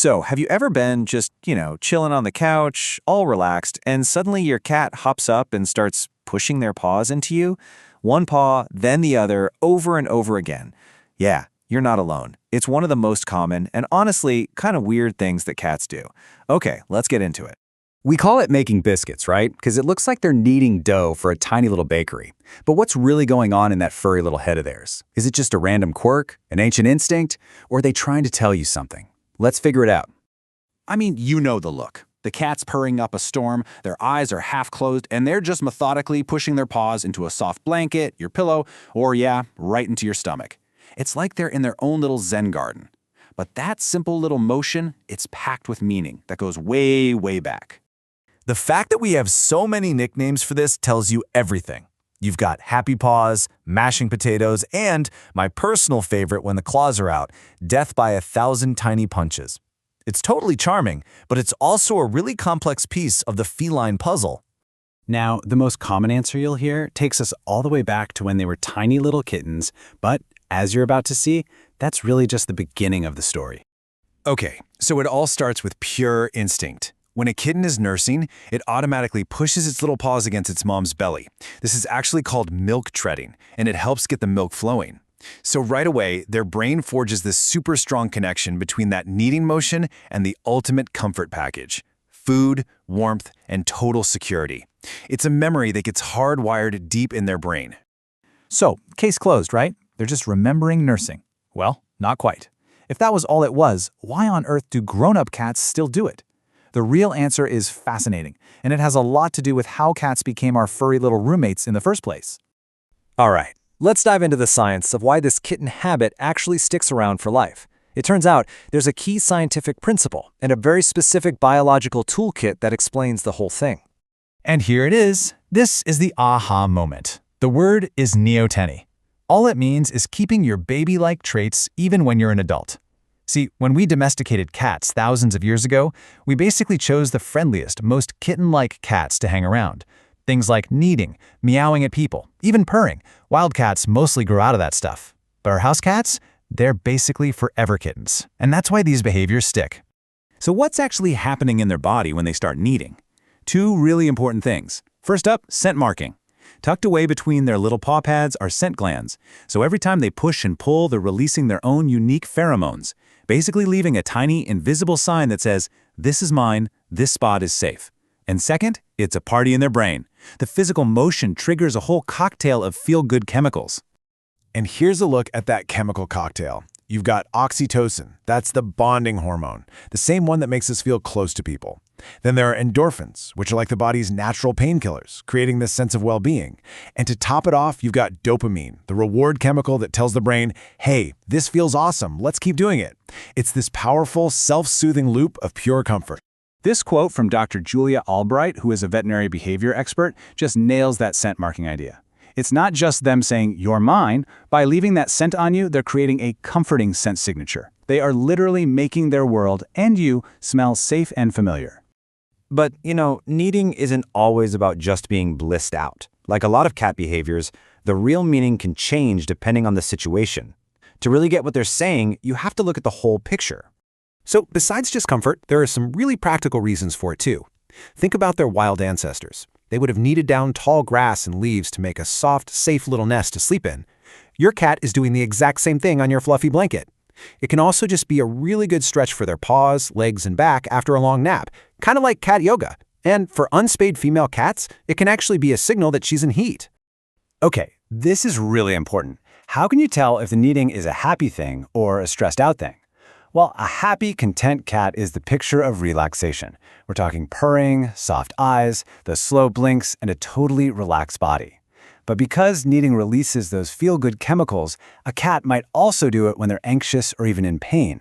So, have you ever been just, chilling on the couch, all relaxed, and suddenly your cat hops up and starts pushing their paws into you? One paw, then the other, over and over again. Yeah, you're not alone. It's one of the most common and honestly kind of weird things that cats do. Okay, let's get into it. We call it making biscuits, right? Because it looks like they're kneading dough for a tiny little bakery. But what's really going on in that furry little head of theirs? Is it just a random quirk, an ancient instinct, or are they trying to tell you something? Let's figure it out. I mean, you know the look. The cat's purring up a storm, their eyes are half closed, and they're just methodically pushing their paws into a soft blanket, your pillow, or right into your stomach. It's like they're in their own little Zen garden. But that simple little motion, it's packed with meaning that goes way, way back. The fact that we have so many nicknames for this tells you everything. You've got happy paws, mashing potatoes, and my personal favorite when the claws are out, death by 1,000 tiny punches. It's totally charming, but it's also a really complex piece of the feline puzzle. Now, the most common answer you'll hear takes us all the way back to when they were tiny little kittens, but as you're about to see, that's really just the beginning of the story. Okay, so it all starts with pure instinct. When a kitten is nursing, it automatically pushes its little paws against its mom's belly. This is actually called milk treading, and it helps get the milk flowing. So right away, their brain forges this super strong connection between that kneading motion and the ultimate comfort package: food, warmth, and total security. It's a memory that gets hardwired deep in their brain. So, case closed, right? They're just remembering nursing. Well, not quite. If that was all it was, why on earth do grown-up cats still do it? The real answer is fascinating, and it has a lot to do with how cats became our furry little roommates in the first place. All right, let's dive into the science of why this kitten habit actually sticks around for life. It turns out there's a key scientific principle and a very specific biological toolkit that explains the whole thing. And here it is. This is the aha moment. The word is neoteny. All it means is keeping your baby-like traits even when you're an adult. See, when we domesticated cats thousands of years ago, we basically chose the friendliest, most kitten-like cats to hang around. Things like kneading, meowing at people, even purring. Wild cats mostly grow out of that stuff. But our house cats? They're basically forever kittens. And that's why these behaviors stick. So what's actually happening in their body when they start kneading? Two really important things. First up, scent marking. Tucked away between their little paw pads are scent glands. So every time they push and pull, they're releasing their own unique pheromones, basically leaving a tiny, invisible sign that says, "This is mine, this spot is safe." And second, it's a party in their brain. The physical motion triggers a whole cocktail of feel-good chemicals. And here's a look at that chemical cocktail. You've got oxytocin, that's the bonding hormone, the same one that makes us feel close to people. Then there are endorphins, which are like the body's natural painkillers, creating this sense of well-being. And to top it off, you've got dopamine, the reward chemical that tells the brain, hey, this feels awesome, let's keep doing it. It's this powerful, self-soothing loop of pure comfort. This quote from Dr. Julia Albright, who is a veterinary behavior expert, just nails that scent marking idea. It's not just them saying, "You're mine." By leaving that scent on you, they're creating a comforting scent signature. They are literally making their world and you smell safe and familiar. But, kneading isn't always about just being blissed out. Like a lot of cat behaviors, the real meaning can change depending on the situation. To really get what they're saying, you have to look at the whole picture. So, besides just comfort, there are some really practical reasons for it too. Think about their wild ancestors. They would have kneaded down tall grass and leaves to make a soft, safe little nest to sleep in. Your cat is doing the exact same thing on your fluffy blanket. It can also just be a really good stretch for their paws, legs, and back after a long nap, kind of like cat yoga. And for unspayed female cats, it can actually be a signal that she's in heat. Okay, this is really important. How can you tell if the kneading is a happy thing or a stressed out thing? Well, a happy, content cat is the picture of relaxation. We're talking purring, soft eyes, the slow blinks, and a totally relaxed body. But because kneading releases those feel-good chemicals, a cat might also do it when they're anxious or even in pain.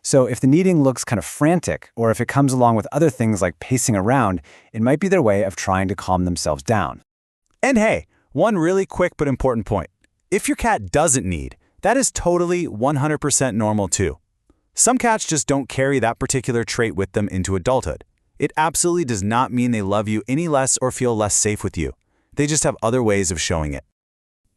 So if the kneading looks kind of frantic, or if it comes along with other things like pacing around, it might be their way of trying to calm themselves down. And hey, one really quick but important point. If your cat doesn't knead, that is totally 100% normal too. Some cats just don't carry that particular trait with them into adulthood. It absolutely does not mean they love you any less or feel less safe with you. They just have other ways of showing it.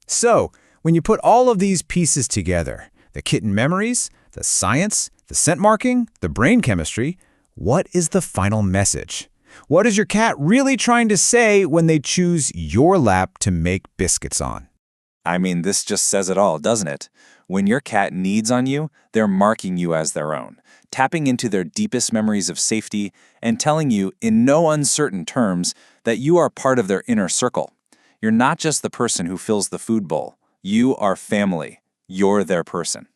So, when you put all of these pieces together, the kitten memories, the science, The scent marking, the brain chemistry. What is the final message? What is your cat really trying to say when they choose your lap to make biscuits on? I mean, this just says it all, doesn't it? When your cat needs on you, they're marking you as their own, tapping into their deepest memories of safety and telling you in no uncertain terms that you are part of their inner circle. You're not just the person who fills the food bowl. You are family. You're their person.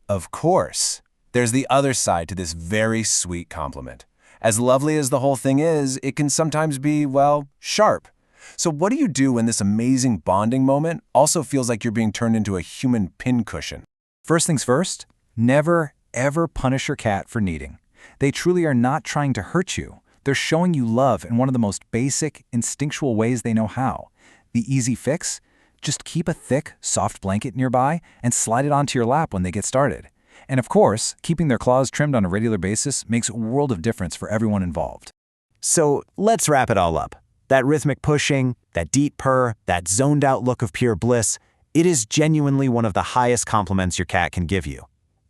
Of course. There's the other side to this very sweet compliment. As lovely as the whole thing is, it can sometimes be, well, sharp. So what do you do when this amazing bonding moment also feels like you're being turned into a human pincushion? First things first, never, ever punish your cat for kneading. They truly are not trying to hurt you. They're showing you love in one of the most basic, instinctual ways they know how. The easy fix? Just keep a thick, soft blanket nearby and slide it onto your lap when they get started. And of course, keeping their claws trimmed on a regular basis makes a world of difference for everyone involved. So let's wrap it all up. That rhythmic pushing, that deep purr, that zoned-out look of pure bliss, it is genuinely one of the highest compliments your cat can give you.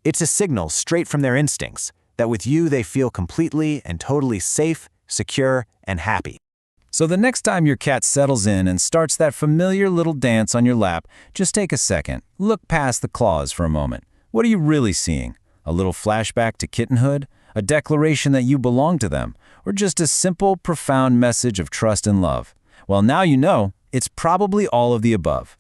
It's a signal straight from their instincts that with you they feel completely and totally safe, secure, and happy. So the next time your cat settles in and starts that familiar little dance on your lap, just take a second, look past the claws for a moment. What are you really seeing? A little flashback to kittenhood? A declaration that you belong to them? Or just a simple, profound message of trust and love? Well, now you know, it's probably all of the above.